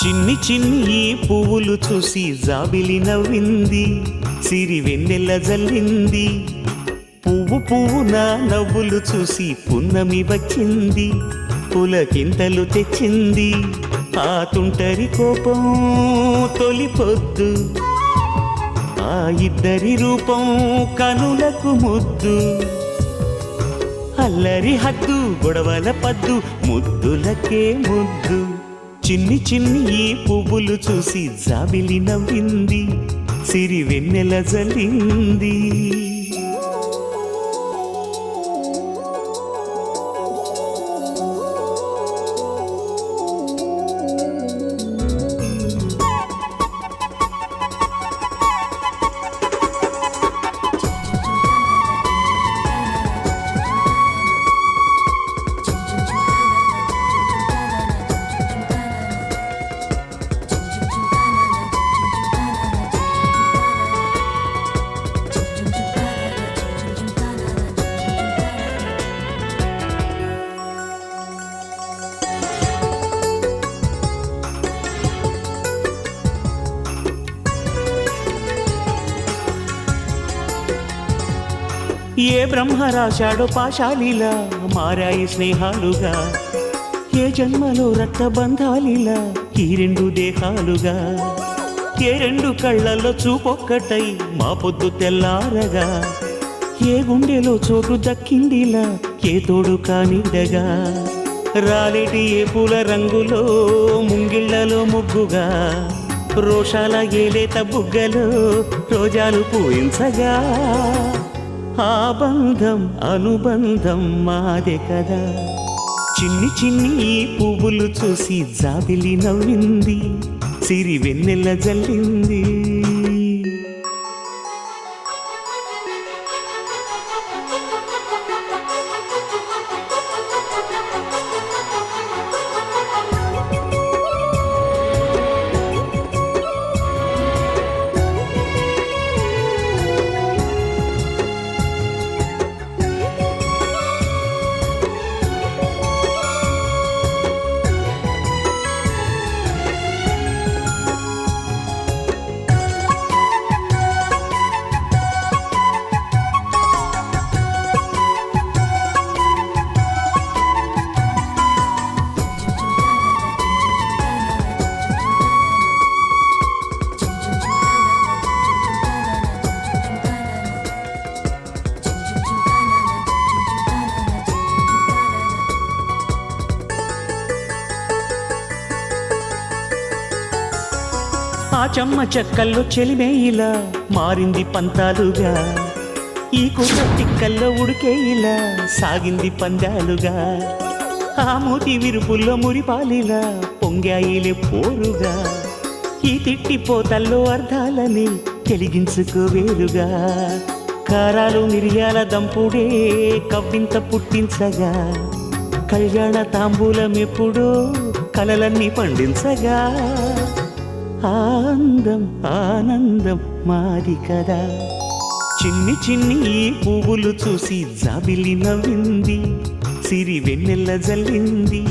చిన్ని చిన్ని పువ్వులు చూసి జాబిలి నవ్వింది, సిరి వెన్నెల జల్లింది. పువ్వు పువ్వున నవ్వులు చూసి పున్నమి వచ్చింది, పులకింతలు తెచ్చింది. ఆ తుంటరి కోపం తొలి పొద్దు, ఆ ఇద్దరి రూపం కనులకు ముద్దు. అల్లరి హద్దు గొడవల పద్దు, ముద్దులకే ముద్దు. చిన్ని చిన్ని పువ్వులు చూసి జాబిలి నవ్వింది, సిరి వెన్నెల జల్లింది. ఏ బ్రహ్మ రాశాడో పాశాలిలా మారాయి స్నేహాలుగా, ఏ జన్మలో రక్తబంధాలిలా ఈ రెండు దేహాలుగా. ఏ రెండు కళ్ళల్లో చూపొక్కటై మా పొద్దు తెల్లారగా, ఏ గుండెలో చోటు దక్కిందిలా ఏ తోడు కానిడగా. రాలేటి ఏ పూల రంగులో ముంగిళ్లలో ముగ్గుగా, రోషాల ఏలేత బుగ్గలో రోజాలు పూయించగా. ఆ బంధం అనుబంధం మాదే కదా. చిన్ని చిన్ని పువ్వులు చూసి జాబిలి నవ్వింది, సిరి వెన్నెల జల్లింది. ఆ చెమ్మ చెక్కల్లో చెలిమే ఇలా మారింది పంతాలుగా, ఈ కుర్ర తిక్కల్లో ఉడికే ఇలా సాగింది పందాలుగా. ఆ మూతి విరుపుల్లో మురిపాలిలా పొంగాయిలే పోరుగా, ఈ తిట్టిపోతల్లో అర్థాలని తెలిగించుకోవేరుగా. కారాలు మిరియాల దంపుడే కవ్వింత పుట్టించగా, కళ్యాణ తాంబూలం ఎప్పుడో కలలన్నీ పండించగా. ఆనందం ఆనందం మాది కదా. చిన్ని చిన్ని పువ్వులు చూసి జాబిలి నవ్వింది, సిరి వెన్నెల జల్లింది.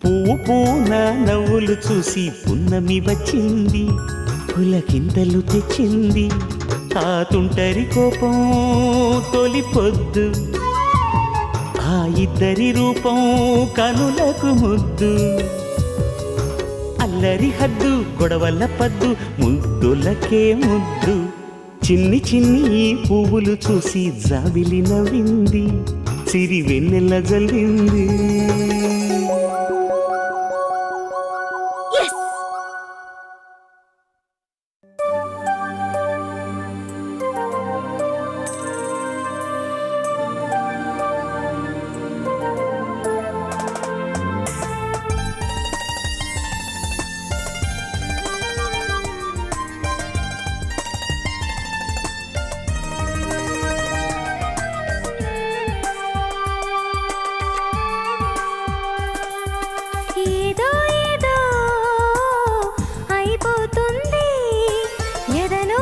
పువ్వు పూన నవ్వులు చూసి పున్నమి వచ్చింది, పులకింతలు తెచ్చింది. ఆ తుంటరి కోపం తొలి పొద్దు, ఆ ఇద్దరి రూపం కనులకు ముద్దు. అల్లరి హద్దు గొడవల పద్దు, ముద్దులకే ముద్దు. చిన్ని చిన్ని పువ్వులు చూసి జాబిలి నవ్వింది, సిరి వెన్నెల జల్లింది. ఏదో ఏదో అయిపోతుంది ఎదలో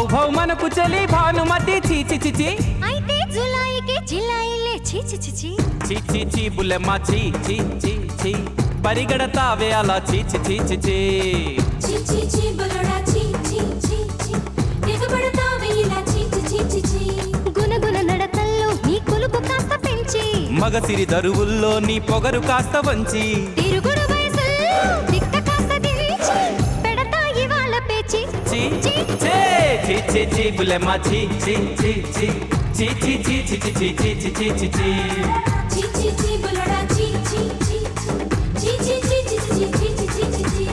భౌ భౌ మనకు చలి భానుమతి చీ చి చి చి అయితే జులాయికి జిలాయిలే చి చి చి చి చి చి చి బుల్లెమ్మ చి చి చి చి పరిగెడతావే అలా చి చి చి చి చి చి చి చి బుల్లడా చి చి చి చి ఎగబడతావే ఇలా చి చి చి చి చి గునగున నడకల్లో నీ కొలుపు కాస్త పెంచి మగసిరి దరువుల్లో నీ పొగరు కాస్త వంచి తిరుగుడు వయసుల్లో తిక్క కాస్త దించి పెడతా ఇవాళ పేచి చి చి చి చి చి చి బుల్లెమ్మ చి చి చి చి చి చి చి చి చి చి చి చి చి చి చి చి చి చి బుల్లడా చి చి చి చి చి చి చి చి చి చి చి చి చి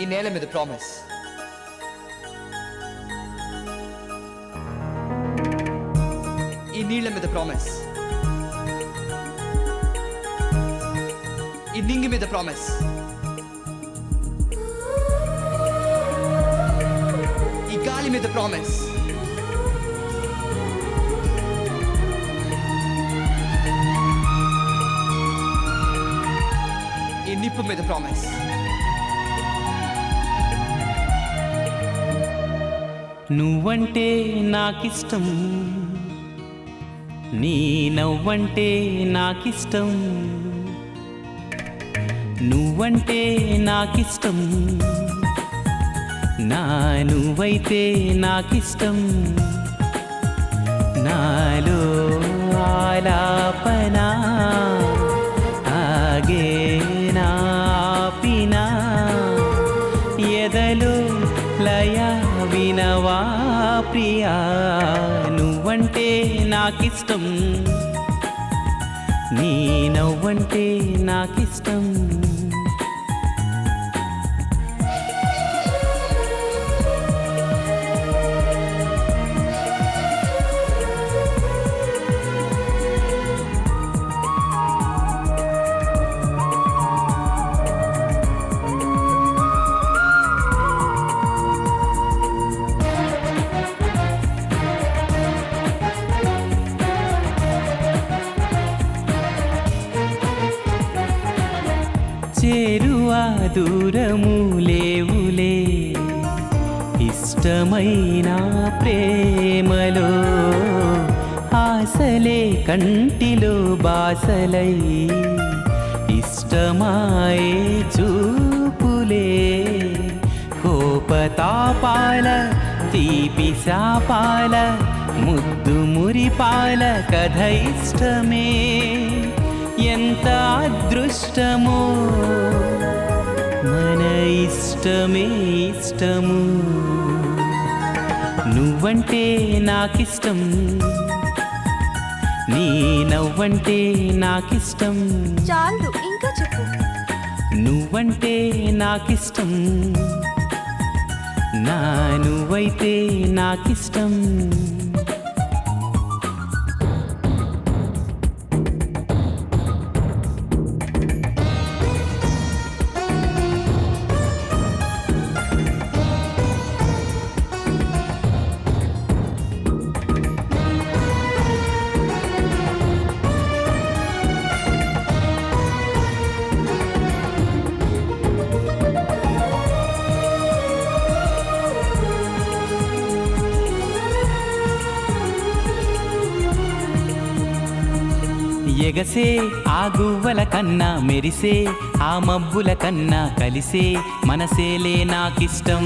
ఈ నేల మీద ప్రామిస్. ఈ నీళ్ల మీద ప్రామిస్. ఈ నింగి మీద ప్రామిస్. ఈ గాలి మీద ప్రామిస్. ఈ నిప్పు మీద ప్రామిస్. నువ్వంటే నాకిష్టం, నీ నవ్వంటే నాకిష్టం. నువ్వంటే నాకిష్టం, నా నువ్వైతే నాకిష్టం. నాలో ఆలాపన ఆగే నాపినా ఎదలో లయ వినవా ప్రియా. నువ్వంటే నాకిష్టం, నీ నవ్వంటే నాకిష్టం. చేరువా దూరము లేవులే ఇష్టమైన ప్రేమలో. ఆశలే కంటిలో బాసలై ఇష్టమాయే చూపులే. కోపతాపాల తీపి శాపాల ముద్దు మురిపాల కథ ఇష్టమే. ఎంత అదృష్టమో మన ఇష్టమే ఇష్టము. నువ్వంటే నాకిష్టం, నీ నవ్వంటే నాకిష్టం. చాలు ఇంకా చెప్పు. నువ్వంటే నాకిష్టం, నా నువ్వైతే నాకిష్టం. ఎగసే ఆ గువ్వల కన్నా మెరిసే ఆ మబ్బుల కన్నా కలిసే మనసేలే నాకిష్టం.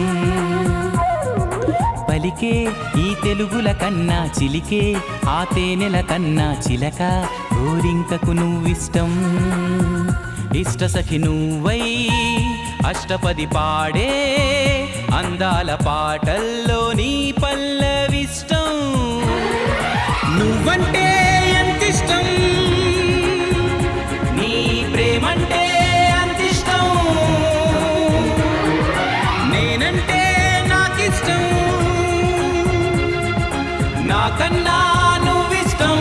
పలికే ఈ తెలుగుల కన్నా చిలికే ఆ తేనెల కన్నా చిలక గోరింకకు నువ్విష్టం. ఇష్ట సఖి నువ్వై అష్టపది పాడే అందాల పాటల్లో నీ పల్లవిష్టం. నువ్వంటే ఎంతిష్టం, నీ ప్రేమంటే అంతిష్టం. నేనంటే నాకిష్టం, నాకన్నా నువ్విష్టం.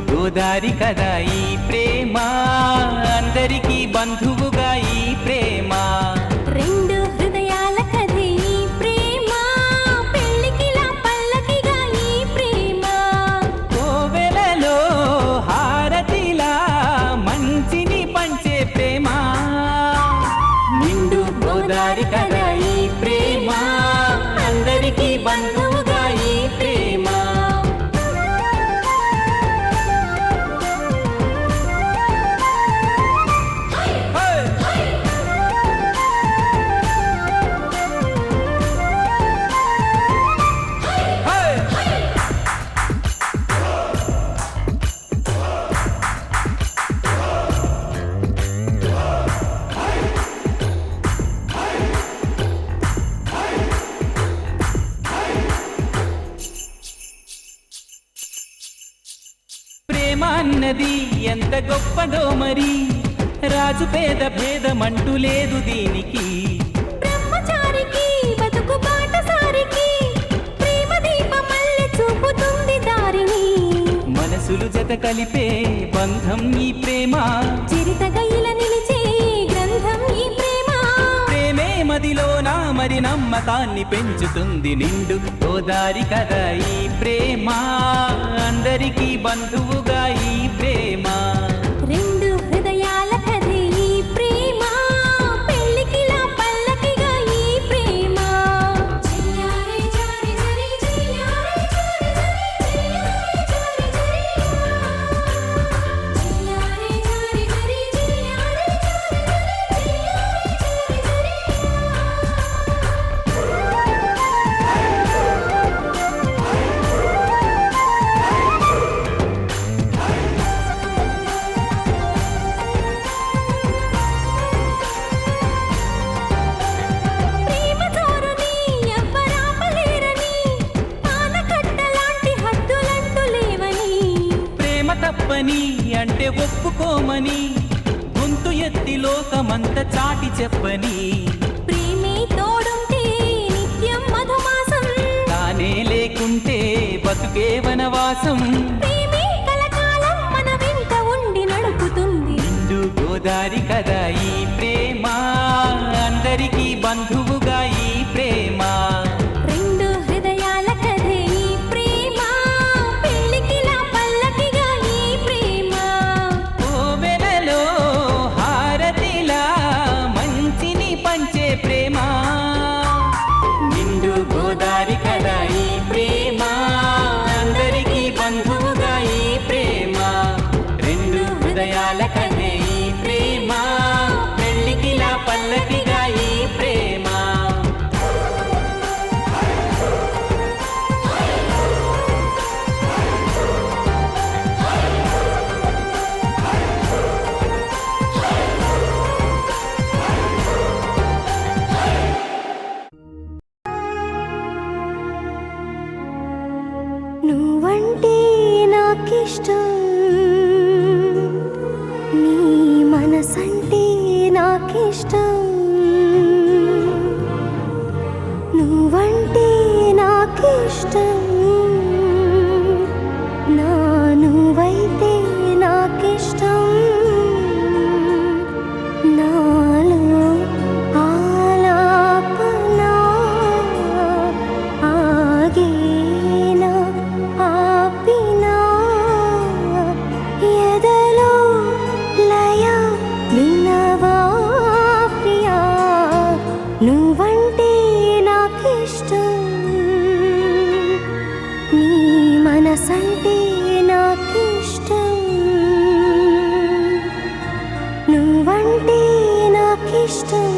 గోదారి కదా ఈ ప్రేమ, అందరికీ బంధువుగా ఈ ప్రేమ. రెండు హృదయాల కథే ఈ ప్రేమ, పెళ్ళికిలా పల్లకిగా ఈ ప్రేమ. కోవెలలో హారతిలా మంచిని పంచే ప్రేమ. నిండు గోదారి కదా ఈ ప్రేమ, అందరికీ బంధువుగా అన్నది ఎంత గొప్పదో మరి రాజు పేద భేదమంటూ లేదు దీనికి బ్రహ్మచారికి బతుకు బాటసారికి ప్రేమ దీపమల్లె చూపుతుంది దారిని మనసులు జత కలిపే బంధం ఈ ప్రేమ చిరితగా ఇలా నిలిచే గ్రంథం ఈ ప్రేమ ప్రేమే మదిలోన మరి నమ్మకాన్ని పెంచుతుంది నిండు గోదారి కదా ఈ ప్రేమ అందరికీ బంధువుగా ఈ ప్రేమ రెండు హృదయాల కథే ఈ ప్రేమ పెళ్ళికిలా పల్లకిగా ఈ ప్రేమ చెయ్యారే జారి జరి చెయ్యారే జారి జరి చెయ్యారే జారి జరి చెయ్యారే ప్రేమ జోరుని ఎవ్వరాపలేరని ఆనకట్టలాంటి హద్దులంటూ లేవని ప్రేమ తప్పని అంటే ఒప్పుకోమని గొంతు ఎత్తి లోకమంత చాటి చెప్పని ప్రేమే తోడుంటే నిత్యం మధుమాసం తానే లేకుంటే బతుకే వనవాసం ప్రేమే కలకాలం మన వెంట ఉండి నడుపుతుంది నిండు గోదారి కదా ఈ ప్రేమ అందరికీ బంధువుగా ఈ ప్రేమ రెండు హృదయాల కథే ఈ ప్రేమ పెళ్ళికిలా పల్లకిగా ఈ ప్రేమ కోవెలలో హారతిలా మంచిని పంచే ప్రేమ నిండు గోదారి కదా ఈ ప్రేమ అందరికీ బంధువుగా ఈ ప్రేమ రెండు హృదయాల కథే ఈ ప్రేమ పెళ్ళికిలా పల్లకిగా ఈ ప్రేమ నువ్వంటే నాకిష్టం నీ మనసంటే నాకిష్టం నువ్వంటే నాకిష్టం నా నువ్వైతే నాకిష్టం నాలో ఆలాపన ఆగేనా ఆపినా ఎదలో లయ వినవా ప్రియా నువ్వంటే నాకిష్టం నీ మనసంటే నాకిష్టం నువ్వంటే నాకిష్టం